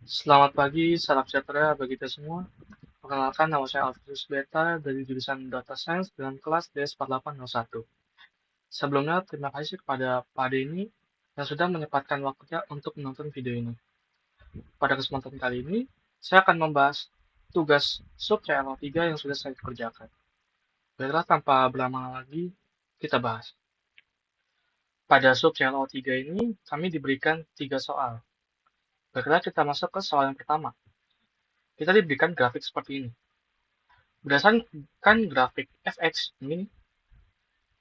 Selamat pagi, salam sejahtera bagi kita semua. Perkenalkan, nama saya Alvius Beta dari jurusan Data Science dengan kelas DS4801. Sebelumnya, terima kasih kepada Pak Denny yang sudah menyempatkan waktunya untuk menonton video ini. Pada kesempatan kali ini, saya akan membahas tugas sub CLO3 yang sudah saya kerjakan. Baiklah, tanpa berlama lagi, kita bahas. Pada sub CLO3 ini, kami diberikan 3 soal. Baiklah, kita masuk ke soal yang pertama. Kita diberikan grafik seperti ini. Berdasarkan grafik fx ini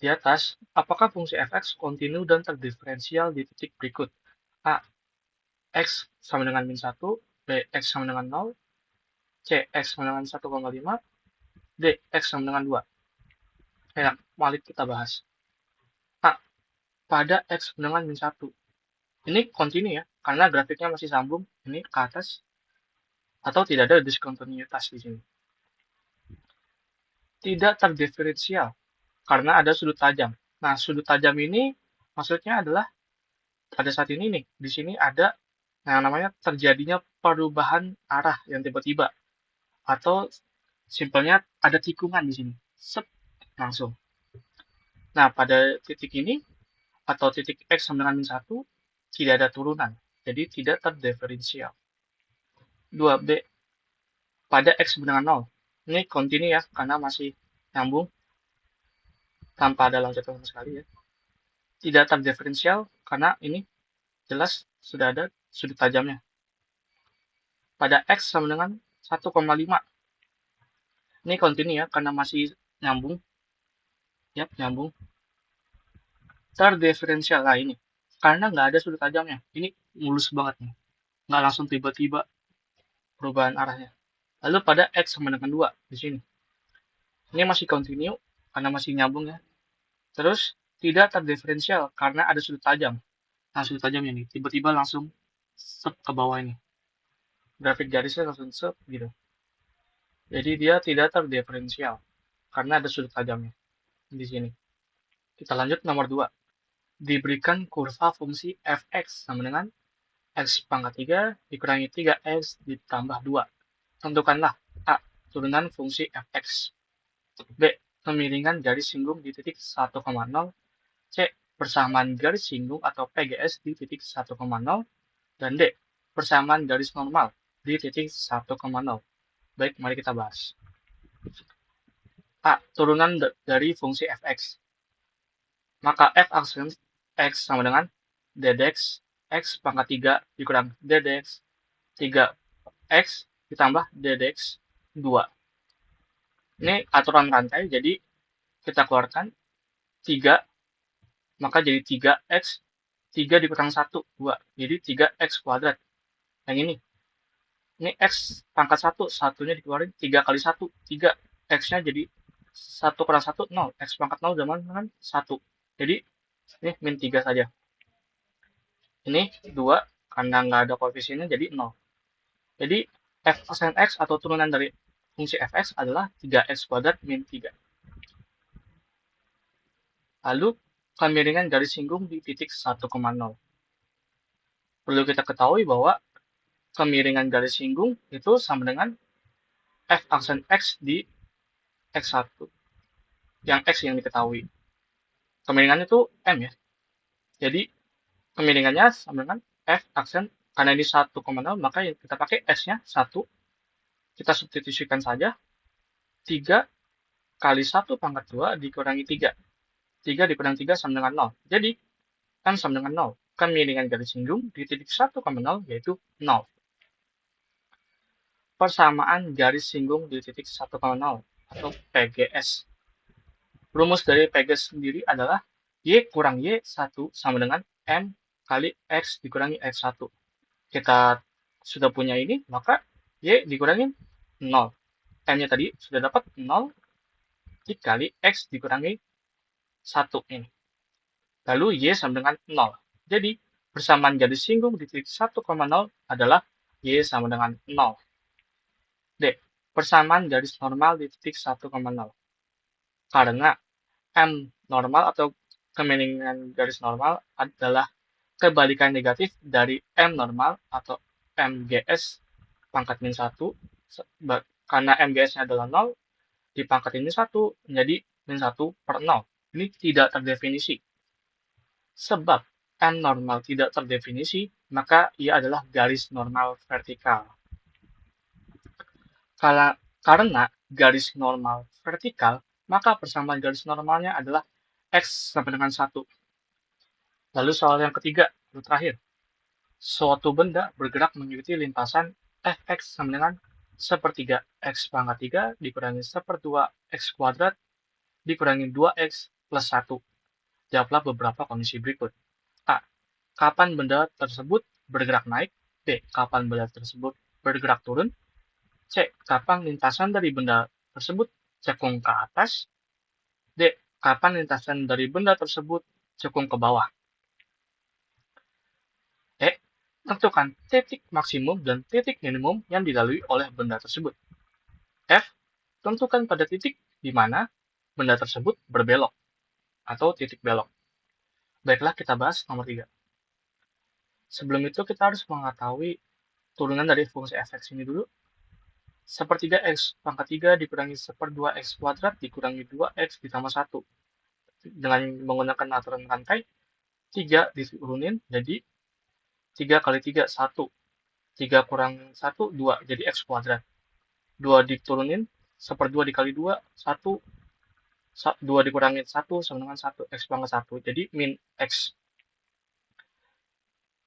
di atas, apakah fungsi fx kontinu dan terdiferensial di titik berikut? A. X sama dengan min 1, B. X sama dengan 0, C. X sama dengan 1,5, D. X sama dengan 2. Ya, mari kita bahas. A. Pada X sama dengan min 1. Ini kontinu ya, karena grafiknya masih sambung, ini ke atas, atau tidak ada diskontinuitas di sini. Tidak terdiferensial, karena ada sudut tajam. Nah, sudut tajam ini maksudnya adalah pada saat ini nih, di sini ada yang namanya terjadinya perubahan arah yang tiba-tiba atau simpelnya ada tikungan di sini. Sep, langsung. Nah, pada titik ini atau titik X sama dengan min 1 tidak ada turunan. Jadi tidak terdiferensial. 2B pada X sama dengan 0. Ini kontinu ya, karena masih nyambung tanpa ada loncatan sama sekali ya. Tidak terdiferensial karena ini jelas sudah ada sudut tajamnya. Pada X sama dengan 1,5. Ini kontinu ya, karena masih nyambung. Ya, nyambung. Terdiferensial lah ini. Karena nggak ada sudut tajamnya. Ini mulus banget nih. Nggak langsung tiba-tiba perubahan arahnya. Lalu pada X sama dengan 2 di sini. Ini masih kontinu karena masih nyambung ya. Terus tidak terdiferensial karena ada sudut tajam. Nah, sudut tajamnya nih tiba-tiba langsung sep ke bawah ini. Grafik garisnya langsung sep gitu. Jadi dia tidak terdiferensial karena ada sudut tajamnya di sini. Kita lanjut nomor 2. Diberikan kurva fungsi fx sama dengan x pangkat 3 dikurangi 3x ditambah 2. Tentukanlah A. Turunan fungsi fx. B. Kemiringan garis singgung di titik 1,0. C. Persamaan garis singgung atau PGS di titik 1,0. Dan D. Persamaan garis normal di titik 1,0. Baik, mari kita bahas. A. Turunan dari fungsi fx. Maka f aksen x sama dengan ddx x pangkat 3 dikurang ddx 3x ditambah ddx 2. Ini aturan rantai, jadi kita keluarkan 3, maka jadi 3x, 3 dikurang 1, 2. Jadi 3x kuadrat. Yang ini x pangkat 1, satunya dikeluarin 3 kali 1, 3. X-nya jadi 1 kurang 1, 0. X pangkat 0 dengan 1. Jadi ini min 3 saja. Ini 2, karena nggak ada koefisiennya jadi 0. Jadi f sin x atau turunan dari fungsi fx adalah 3x kuadrat min 3. Lalu kemiringan garis singgung di titik 1,0. Perlu kita ketahui bahwa kemiringan garis singgung itu sama dengan f aksen x di x1. Yang x yang diketahui. Kemiringannya itu m ya. Jadi kemiringannya sama dengan f aksen, karena ini 1,0 maka kita pakai s-nya 1. Kita substitusikan saja 3 kali 1 pangkat 2 dikurangi 3. 3 dikurangi 3 sama dengan 0. Jadi, kan sama dengan 0. Kemiringan garis singgung di titik 1,0 yaitu 0. Persamaan garis singgung di titik 1,0 atau PGS. Rumus dari PGS sendiri adalah Y kurang Y1 sama dengan M kali X dikurangi X1. Kita sudah punya ini, maka Y dikurangi 0. M-nya tadi sudah dapat 0 dikali X dikurangi 1 ini. Lalu Y sama dengan 0. Jadi, persamaan garis singgung di titik 1,0 adalah Y sama dengan 0. D. Persamaan garis normal di titik 1,0. Karena M normal atau kemiringan garis normal adalah kebalikan negatif dari M normal atau MGS pangkat min 1, karena MGS-nya adalah 0, dipangkatin min 1 menjadi min 1 per 0. Ini tidak terdefinisi. Sebab M normal tidak terdefinisi, maka ia adalah garis normal vertikal. Karena garis normal vertikal, maka persamaan garis normalnya adalah X sama dengan 1. Lalu soal yang ketiga, yang terakhir. Suatu benda bergerak mengikuti lintasan fx sama dengan sepertiga x pangkat 3 dikurangi seperdua x kuadrat dikurangi 2x plus 1. Jawablah beberapa kondisi berikut. A. Kapan benda tersebut bergerak naik? B. Kapan benda tersebut bergerak turun? C. Kapan lintasan dari benda tersebut cekung ke atas? D. Kapan lintasan dari benda tersebut cekung ke bawah? E. Tentukan titik maksimum dan titik minimum yang dilalui oleh benda tersebut. F. Tentukan pada titik di mana benda tersebut berbelok atau titik belok. Baiklah, kita bahas nomor 3. Sebelum itu, kita harus mengetahui turunan dari fungsi fx ini dulu. Sepertiga x pangkat 3 dikurangi seperdua x kuadrat dikurangi 2x ditambah 1. Dengan menggunakan aturan rantai, 3 diturunin jadi 3 kali 3, 1. 3 kurang 1, 2. Jadi x kuadrat. 2 diturunin, seperdua dikali 2, 1. 2 dikurangin 1 sama dengan 1. X pangkat 1. Jadi min x.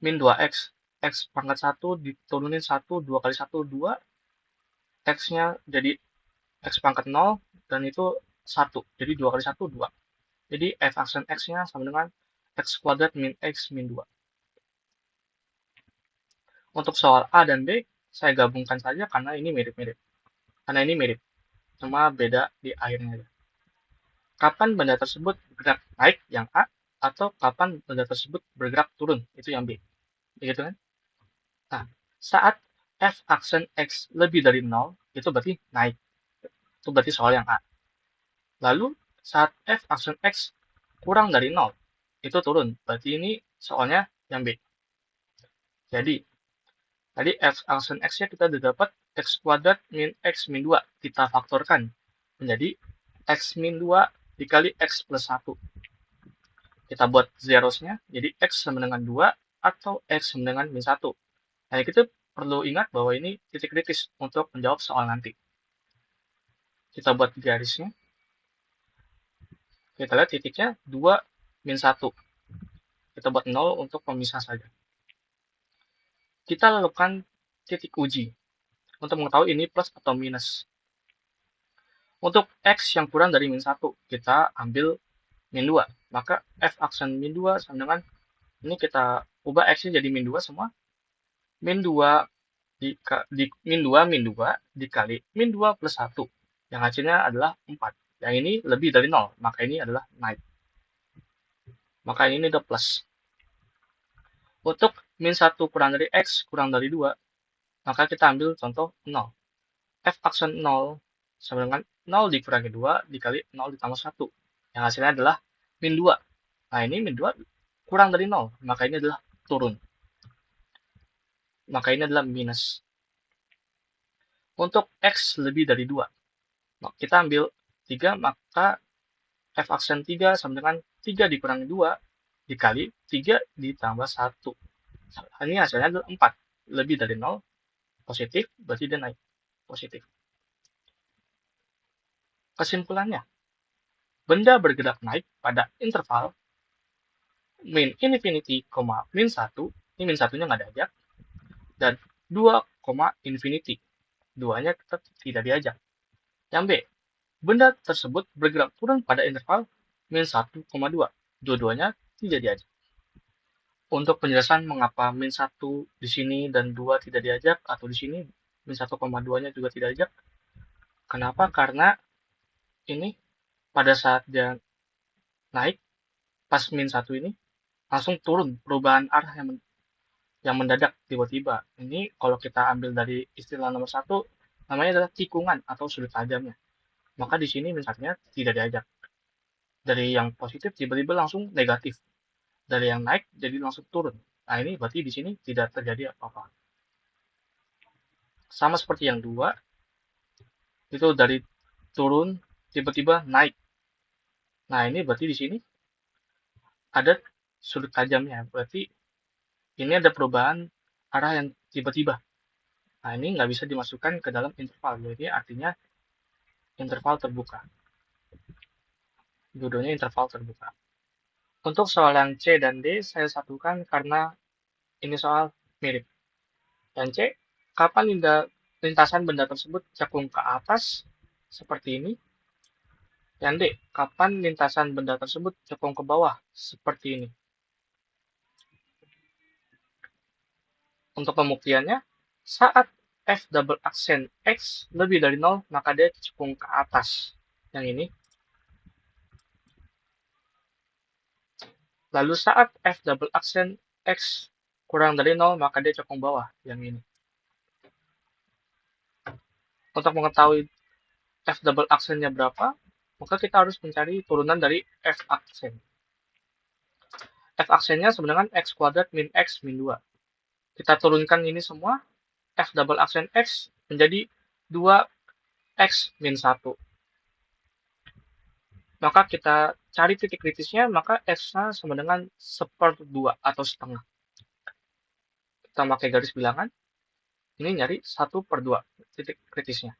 Min 2x. X pangkat 1 diturunin 1. 2 kali 1, 2. X-nya jadi X pangkat 0. Dan itu 1. Jadi 2 kali 1, 2. Jadi f aksen X-nya sama dengan X kuadrat min X min 2. Untuk soal A dan B, saya gabungkan saja karena ini mirip-mirip. Cuma beda di akhirnya aja. Kapan benda tersebut bergerak naik yang A, atau kapan benda tersebut bergerak turun, itu yang B. Begitu kan? Nah, saat f aksen X lebih dari 0, itu berarti naik. Itu berarti soal yang A. Lalu, saat f aksen X kurang dari 0, itu turun. Berarti ini soalnya yang B. Jadi, tadi f aksen X-nya kita udah dapat X kuadrat min X min 2. Kita faktorkan menjadi X min 2 dikali X plus 1. Kita buat zeros-nya, jadi X sama dengan 2 atau X sama dengan min 1. Nah, kita perlu ingat bahwa ini titik kritis untuk menjawab soal nanti. Kita buat garisnya. Kita lihat titiknya 2 min 1. Kita buat 0 untuk pemisah saja. Kita lakukan titik uji untuk mengetahui ini plus atau minus. Untuk X yang kurang dari min 1, kita ambil min 2. Maka F aksen min 2 sama dengan, ini kita ubah X-nya jadi min 2 semua. Min 2 min 2 dikali min 2 plus 1. Yang hasilnya adalah 4. Yang ini lebih dari 0, maka ini adalah naik. Maka ini udah plus. Untuk min 1 kurang dari X kurang dari 2, maka kita ambil contoh 0. F aksen 0 sama dengan 0 dikurangi 2 dikali 0 ditambah 1. Yang hasilnya adalah min 2. Nah, ini min 2 kurang dari 0, maka ini adalah turun. Maka ini adalah minus. Untuk X lebih dari 2, kita ambil 3, maka F aksen 3 sama dengan 3 dikurangi 2 dikali 3 ditambah 1. Ini hasilnya adalah 4. Lebih dari 0, positif, berarti dia naik. Positif. Kesimpulannya, benda bergerak naik pada interval min infinity, min 1, ini min 1-nya nggak diajak, dan 2, infinity. 2-nya tetap tidak diajak. Yang B, benda tersebut bergerak turun pada interval min 1, 2. Dua-duanya tidak diajak. Untuk penjelasan mengapa min 1 di sini dan 2 tidak diajak, atau di sini min 1,2-nya juga tidak diajak. Kenapa? Karena ini pada saat dia naik, pas min 1 ini, langsung turun, perubahan arah yang mendadak tiba-tiba. Ini kalau kita ambil dari istilah nomor 1, namanya adalah tikungan atau sudut tajamnya. Maka di sini min 1-nya tidak diajak. Dari yang positif tiba-tiba langsung negatif. Dari yang naik jadi langsung turun. Nah, ini berarti di sini tidak terjadi apa-apa. sama seperti yang 2, itu dari turun tiba-tiba naik. Nah, ini berarti di sini ada sudut tajamnya, berarti ini ada perubahan arah yang tiba-tiba. Nah, ini nggak bisa dimasukkan ke dalam interval, jadi artinya interval terbuka. Judulnya interval terbuka. Untuk soal yang C dan D, saya satukan karena ini soal mirip. Yang C, kapan lintasan benda tersebut cekung ke atas, seperti ini. Yang D, kapan lintasan benda tersebut cekung ke bawah, seperti ini. Untuk pembuktiannya, saat F double aksen X lebih dari 0, maka dia cekung ke atas. Yang ini. Lalu saat F double aksen X kurang dari 0, maka dia cekung bawah. Yang ini. Untuk mengetahui F double aksennya berapa, maka kita harus mencari turunan dari F aksen. F aksennya sama dengan X kuadrat min X min 2. Kita turunkan ini semua, F double aksen X menjadi 2X min 1. Maka kita cari titik kritisnya, maka X-nya sama dengan 1/2 atau setengah. Kita pakai garis bilangan, ini nyari 1/2 titik kritisnya.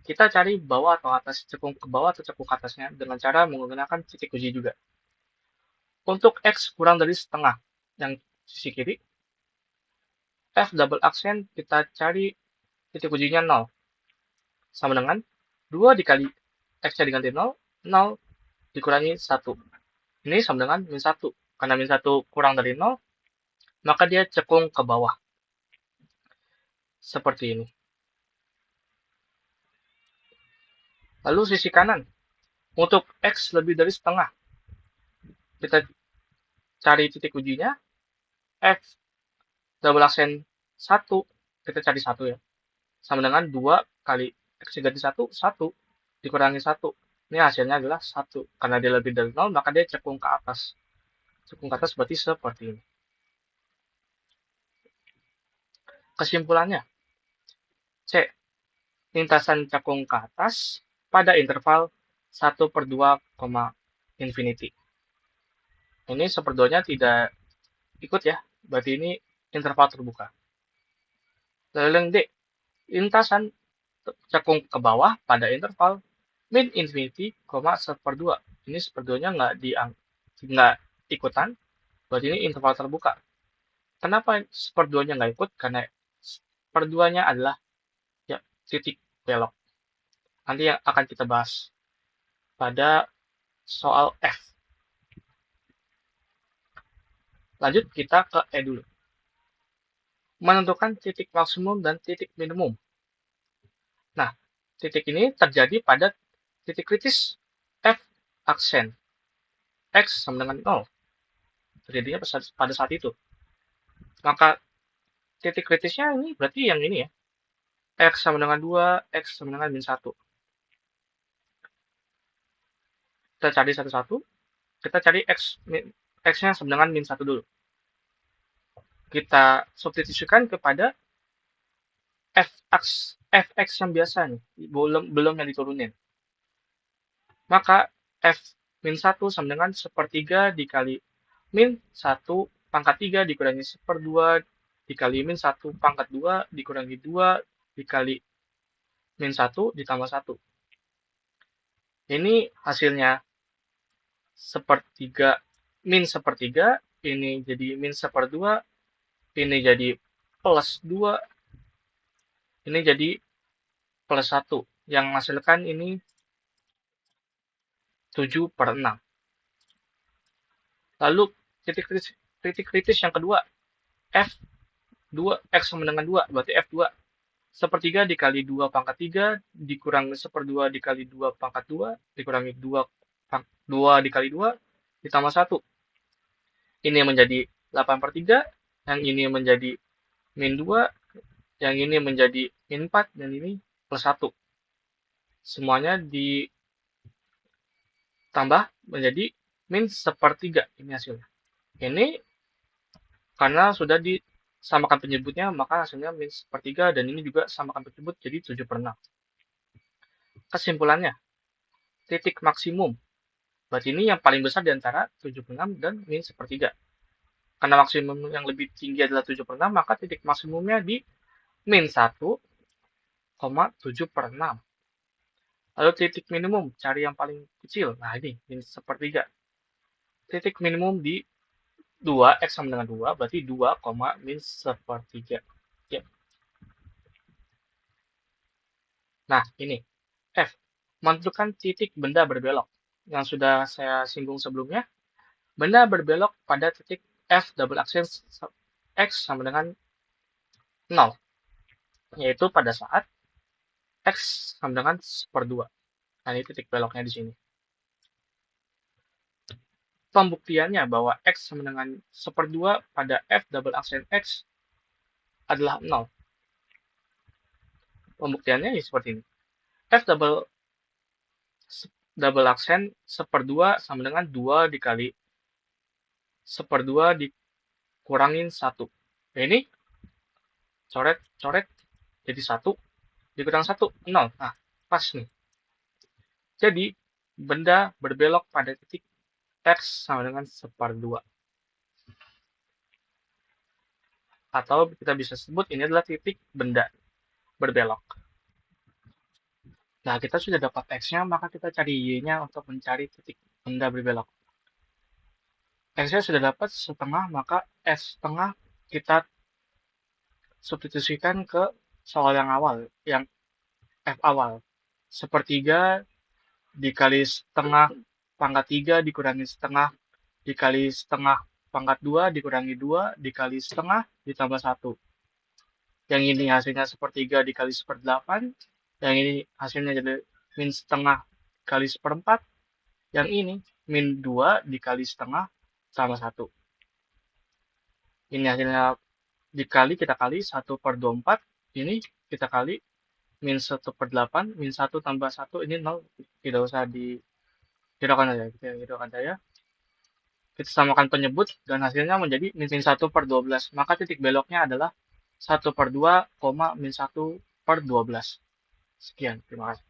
Kita cari bawah atau atas, cekung ke bawah atau cekung ke atasnya dengan cara menggunakan titik uji juga. Untuk X kurang dari setengah, yang sisi kiri, F double aksen kita cari titik ujinya 0. Sama dengan 2 dikali X-nya diganti 0, 0 dikurangi 1. Ini sama dengan min 1. Karena min 1 kurang dari 0, maka dia cekung ke bawah. Seperti ini. Lalu sisi kanan. Untuk X lebih dari setengah. Kita cari titik ujinya. F double aksen 1. Kita cari 1 ya. Sama dengan 2 kali X diganti 1, 1 dikurangi 1. Ini hasilnya adalah 1. Karena dia lebih dari 0, maka dia cekung ke atas. Cekung ke atas berarti seperti ini. Kesimpulannya, C. Lintasan cekung ke atas pada interval 1/2, infinity. Ini 1/2-nya tidak ikut ya, berarti ini interval terbuka. Lalu yang D, lintasan cekung ke bawah pada interval min infinity, 1/2. Ini 1/2-nya nggak ikutan, berarti ini interval terbuka. Kenapa 1/2-nya nggak ikut? Karena 1/2-nya adalah ya, titik belok. Nanti yang akan kita bahas pada soal F. Lanjut kita ke E dulu. Menentukan titik maksimum dan titik minimum. Nah, titik ini terjadi pada titik kritis F aksen. X sama dengan 0. Terjadinya pada saat itu. Maka titik kritisnya ini berarti yang ini ya. X sama dengan 2, X sama dengan min 1. Kita cari satu-satu. Kita cari X-nya sama dengan min 1 dulu. Kita substitusikan kepada Fx yang biasa nih, belum yang diturunin. Maka F min 1 sama dengan 1/3 dikali min 1 pangkat 3 dikurangi 1/2 dikali min 1 pangkat 2 dikurangi 2 dikali min 1 ditambah 1. Ini hasilnya 1/3 min 1/3, ini jadi min 1/2, ini jadi plus 2, ini jadi plus 1. Yang menghasilkan ini 7/6. Lalu titik kritis yang kedua, F2, X sama dengan 2, berarti F2. 1/3 dikali 2 pangkat 3, dikurangi 1/2 dikali 2 pangkat 2, dikurangi 2 dikali 2, ditambah 1. Ini menjadi 8/3, yang ini menjadi min 2, yang ini menjadi min 4, dan ini plus 1. Semuanya ditambah menjadi min 1/3. Ini hasilnya. Ini karena sudah samakan penyebutnya, maka hasilnya min sepertiga, dan ini juga samakan penyebut, jadi 7/6. Kesimpulannya, titik maksimum. Berarti ini yang paling besar di antara 7/6 dan min sepertiga. Karena maksimum yang lebih tinggi adalah 7/6, maka titik maksimumnya di min 1,7/6. Lalu titik minimum, cari yang paling kecil. Nah ini, min sepertiga. Titik minimum di 2, X sama dengan 2, berarti 2, min sepertiga. Ya. Nah, ini. F. Menentukan titik benda berbelok. Yang sudah saya singgung sebelumnya, benda berbelok pada titik F double aksen X sama dengan 0. Yaitu pada saat X sama dengan 1/2. Nah, ini titik beloknya di sini. Pembuktiannya bahwa X sama dengan 1/2 pada F double aksen X adalah 0. Pembuktiannya ya seperti ini. F double aksen 1/2 sama dengan 2 dikali 1/2 dikurangin 1. Nah, ini coret jadi 1 dikurang 1, 0. Nah, pas nih. Jadi, benda berbelok pada titik X sama dengan 1/2. Atau kita bisa sebut ini adalah titik benda berbelok. Nah, kita sudah dapat X-nya, maka kita cari Y-nya untuk mencari titik benda berbelok. X-nya sudah dapat setengah, maka S setengah kita substitusikan ke soal yang awal, yang F awal. 1/3 dikali setengah pangkat 3 dikurangi setengah dikali setengah pangkat 2 dikurangi 2 dikali setengah ditambah 1. Yang ini hasilnya 1/3 dikali 1/8. Yang ini hasilnya jadi min setengah kali 1/4. Yang ini min 2 dikali setengah sama 1. Ini hasilnya dikali, kita kali 1/24. Ini kita kali min 1/8. Min 1 tambah 1 ini 0. Tidak usah dihiraukan saja. Kita hiraukan saja. Kita samakan penyebut dan hasilnya menjadi min 1/12. Maka titik beloknya adalah 1/2, min 1/12. Sekian, terima kasih.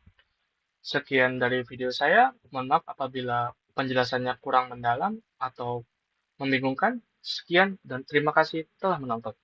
Sekian dari video saya. Mohon maaf apabila penjelasannya kurang mendalam atau membingungkan. Sekian dan terima kasih telah menonton.